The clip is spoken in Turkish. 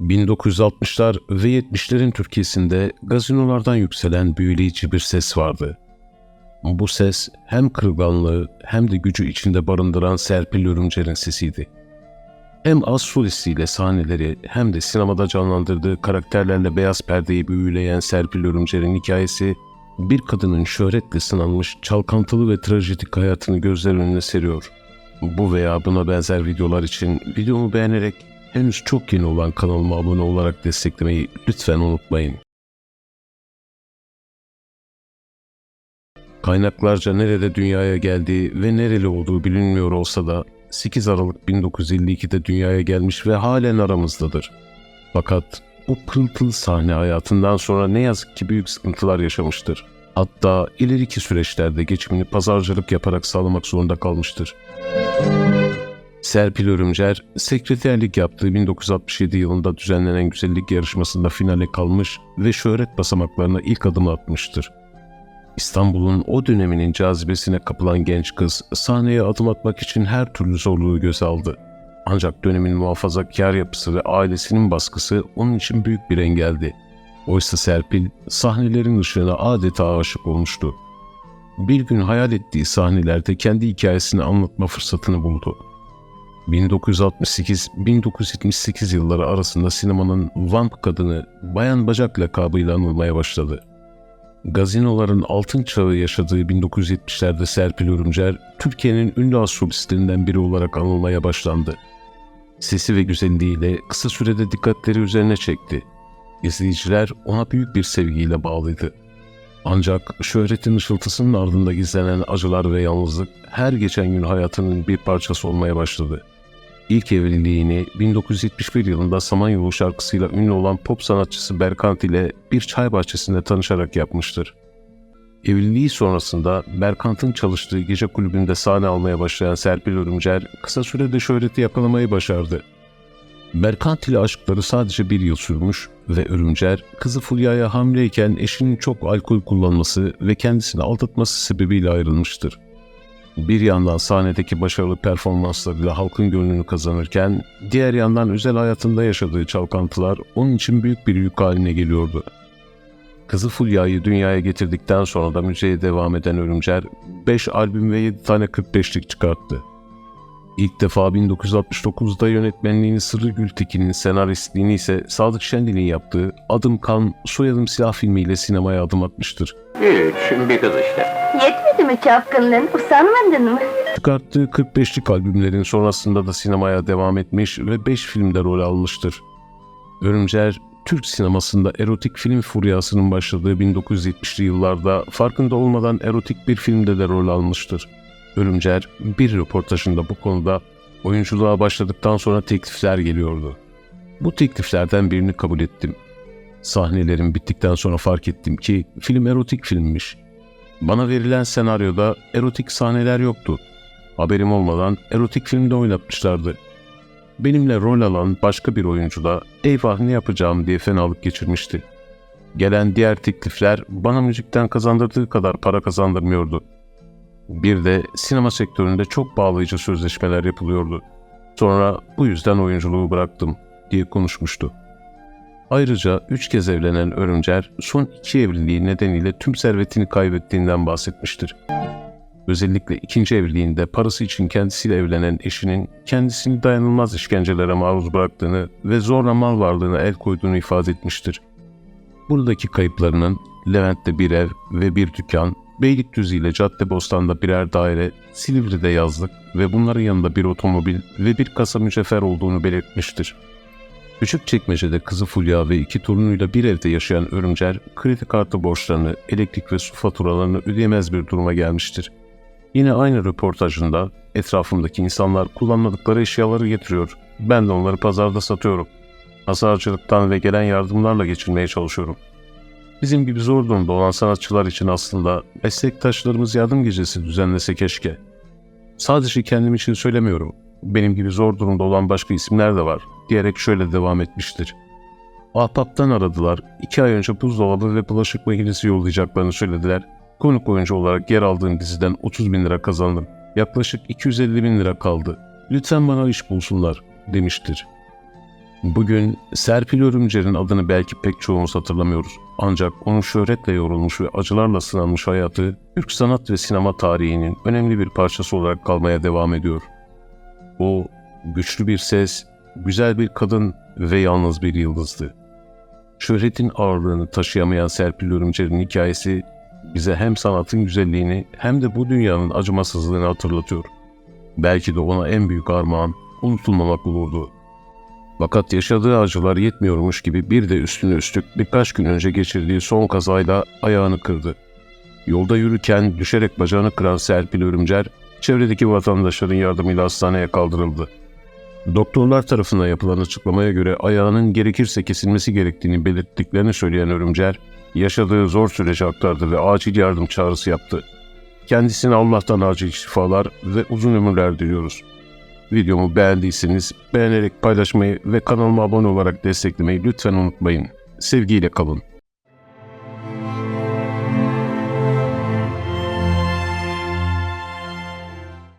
1960'lar ve 70'lerin Türkiye'sinde gazinolardan yükselen büyüleyici bir ses vardı. Bu ses hem kırılganlığı hem de gücü içinde barındıran Serpil Örümcer'in sesiydi. Hem az solistiyle sahneleri hem de sinemada canlandırdığı karakterlerle beyaz perdeyi büyüleyen Serpil Örümcer'in hikayesi, bir kadının şöhretle sınanmış, çalkantılı ve trajedik hayatını gözler önüne seriyor. Bu veya buna benzer videolar için videomu beğenerek henüz çok yeni olan kanalıma abone olarak desteklemeyi lütfen unutmayın. Kaynaklarca nerede dünyaya geldiği ve nereli olduğu bilinmiyor olsa da 8 Aralık 1952'de dünyaya gelmiş ve halen aramızdadır. Fakat bu pırıltılı sahne hayatından sonra ne yazık ki büyük sıkıntılar yaşamıştır. Hatta ileriki süreçlerde geçimini pazarcılık yaparak sağlamak zorunda kalmıştır. Serpil Örümcer, sekreterlik yaptığı 1967 yılında düzenlenen güzellik yarışmasında finale kalmış ve şöhret basamaklarına ilk adımı atmıştır. İstanbul'un o döneminin cazibesine kapılan genç kız, sahneye adım atmak için her türlü zorluğu göze aldı. Ancak dönemin muhafazakar yapısı ve ailesinin baskısı onun için büyük bir engeldi. Oysa Serpil, sahnelerin ışığına adeta aşık olmuştu. Bir gün hayal ettiği sahnelerde kendi hikayesini anlatma fırsatını buldu. 1968-1978 yılları arasında sinemanın vamp kadını Bayan Bacak lakabıyla anılmaya başladı. Gazinoların altın çağı yaşadığı 1970'lerde Serpil Örümcer, Türkiye'nin ünlü astrolistlerinden biri olarak anılmaya başlandı. Sesi ve güzelliğiyle kısa sürede dikkatleri üzerine çekti. İzleyiciler ona büyük bir sevgiyle bağlıydı. Ancak şöhretin ışıltısının ardında gizlenen acılar ve yalnızlık her geçen gün hayatının bir parçası olmaya başladı. İlk evliliğini 1971 yılında Samanyolu şarkısıyla ünlü olan pop sanatçısı Berkant ile bir çay bahçesinde tanışarak yapmıştır. Evliliği sonrasında Berkant'ın çalıştığı gece kulübünde sahne almaya başlayan Serpil Örümcer kısa sürede şöhreti yakalamayı başardı. Berkant ile aşkları sadece bir yıl sürmüş ve Örümcer, kızı Fulya'ya hamileyken eşinin çok alkol kullanması ve kendisini aldatması sebebiyle ayrılmıştır. Bir yandan sahnedeki başarılı performanslarıyla halkın gönlünü kazanırken, diğer yandan özel hayatında yaşadığı çalkantılar onun için büyük bir yük haline geliyordu. Kızı Fulya'yı dünyaya getirdikten sonra da müziğe devam eden Örümcer, 5 albüm ve 7 tane 45'lik çıkarttı. İlk defa 1969'da yönetmenliğini Sırrı Gültekin'in, senaristliğini ise Sadık Şendil'in yaptığı Adım Kan, Soyadım Silah filmiyle sinemaya adım atmıştır. Bir kız işte. Yetmedi mi çapkınlığın? Usanmadın mı? Çıkarttığı 45'lik albümlerin sonrasında da sinemaya devam etmiş ve 5 filmde rol almıştır. Örümcer, Türk sinemasında erotik film furyasının başladığı 1970'li yıllarda farkında olmadan erotik bir filmde de rol almıştır. Örümcer, bir röportajında bu konuda oyunculuğa başladıktan sonra teklifler geliyordu. Bu tekliflerden birini kabul ettim. Sahnelerim bittikten sonra fark ettim ki film erotik filmmiş. Bana verilen senaryoda erotik sahneler yoktu. Haberim olmadan erotik filmde oynatmışlardı. Benimle rol alan başka bir oyuncu da eyvah ne yapacağım diye fenalık geçirmişti. Gelen diğer teklifler bana müzikten kazandırdığı kadar para kazandırmıyordu. Bir de sinema sektöründe çok bağlayıcı sözleşmeler yapılıyordu. Sonra bu yüzden oyunculuğu bıraktım diye konuşmuştu. Ayrıca 3 kez evlenen Örümcer, son 2 evliliği nedeniyle tüm servetini kaybettiğinden bahsetmiştir. Özellikle ikinci evliliğinde parası için kendisiyle evlenen eşinin kendisini dayanılmaz işkencelere maruz bıraktığını ve zorla mal varlığına el koyduğunu ifade etmiştir. Buradaki kayıplarının Levent'te bir ev ve bir dükkan, Beylikdüzü ile Caddebostan'da birer daire, Silivri'de yazlık ve bunların yanında bir otomobil ve bir kasa mücevher olduğunu belirtmiştir. Küçükçekmece'de kızı Fulya ve 2 torunuyla bir evde yaşayan Örümcer, kredi kartı borçlarını, elektrik ve su faturalarını ödeyemez bir duruma gelmiştir. Yine aynı röportajında, etrafımdaki insanlar kullanmadıkları eşyaları getiriyor, ben de onları pazarda satıyorum. Pazarcılıktan ve gelen yardımlarla geçinmeye çalışıyorum. Bizim gibi zor durumda olan sanatçılar için aslında meslektaşlarımız yardım gecesi düzenlese keşke. Sadece kendim için söylemiyorum. Benim gibi zor durumda olan başka isimler de var, diyerek şöyle devam etmiştir. Ahbap'tan aradılar, 2 ay önce buzdolabı ve bulaşık makinesi yollayacaklarını söylediler. Konuk oyuncu olarak yer aldığım diziden 30.000 lira kazandım. Yaklaşık 250.000 lira kaldı. Lütfen bana iş bulsunlar, demiştir. Bugün Serpil Örümcer'in adını belki pek çoğumuz hatırlamıyoruz. Ancak onun şöhretle yorulmuş ve acılarla sınanmış hayatı, Türk sanat ve sinema tarihinin önemli bir parçası olarak kalmaya devam ediyor. O, güçlü bir ses, güzel bir kadın ve yalnız bir yıldızdı. Şöhretin ağırlığını taşıyamayan Serpil Örümcer'in hikayesi, bize hem sanatın güzelliğini hem de bu dünyanın acımasızlığını hatırlatıyor. Belki de ona en büyük armağan, unutulmamak olurdu. Fakat yaşadığı acılar yetmiyormuş gibi bir de üstüne üstlük birkaç gün önce geçirdiği son kazayla ayağını kırdı. Yolda yürürken düşerek bacağını kıran Serpil Örümcer, çevredeki vatandaşların yardımıyla hastaneye kaldırıldı. Doktorlar tarafından yapılan açıklamaya göre ayağının gerekirse kesilmesi gerektiğini belirttiklerini söyleyen Örümcer, yaşadığı zor süreci aktardı ve acil yardım çağrısı yaptı. Kendisine Allah'tan acil şifalar ve uzun ömürler diliyoruz. Videomu beğendiyseniz beğenerek paylaşmayı ve kanalıma abone olarak desteklemeyi lütfen unutmayın. Sevgiyle kalın.